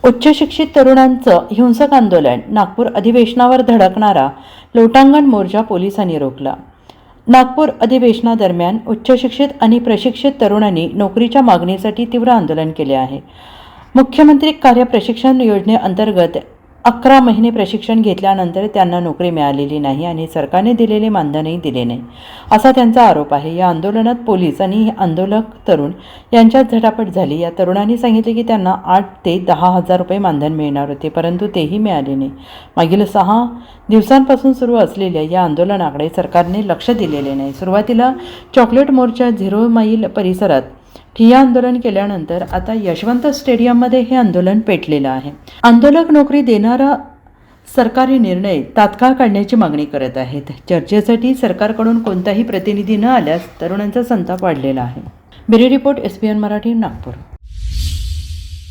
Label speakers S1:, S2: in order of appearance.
S1: उच्च शिक्षित तरुणांचं हिंसक आंदोलन, नागपूर अधिवेशनावर धडकणारा लोटांगण मोर्चा पोलिसांनी रोखला। नागपूर अधिवेशनादरम्यान उच्च शिक्षित आणि प्रशिक्षित तरुणांनी नोकरीच्या मागणीसाठी तीव्र आंदोलन केले आहे। मुख्यमंत्री कार्य प्रशिक्षण योजनेअंतर्गत 11 महिने प्रशिक्षण घेतल्यानंतर त्यांना नोकरी मिळालेली नाही आणि सरकारने दिलेले मानधनही दिले नाही, असा त्यांचा आरोप आहे। या आंदोलनात पोलीस आणि आंदोलक तरुण यांच्यात झटापट झाली। या तरुणांनी सांगितले की त्यांना 8 ते 10 हजार रुपये मानधन मिळणार होते, परंतु तेही मिळाले नाही। मागील 6 दिवसांपासून सुरू असलेल्या या आंदोलनाकडे सरकारने लक्ष दिलेले नाही। सुरुवातीला चॉकलेट मोर्चा 0 मैल परिसरात ठिय्या आंदोलन केल्यानंतर आता यशवंत स्टेडियममध्ये हे आंदोलन पेटलेलं आहे। आंदोलक नोकरी देणारा सरकारी निर्णय तात्काळ काढण्याची मागणी करत आहेत। चर्चेसाठी सरकारकडून कोणताही प्रतिनिधी न आल्यास तरुणांचा संताप वाढलेला आहे। Bureau report, SBN Marathi, Nagpur.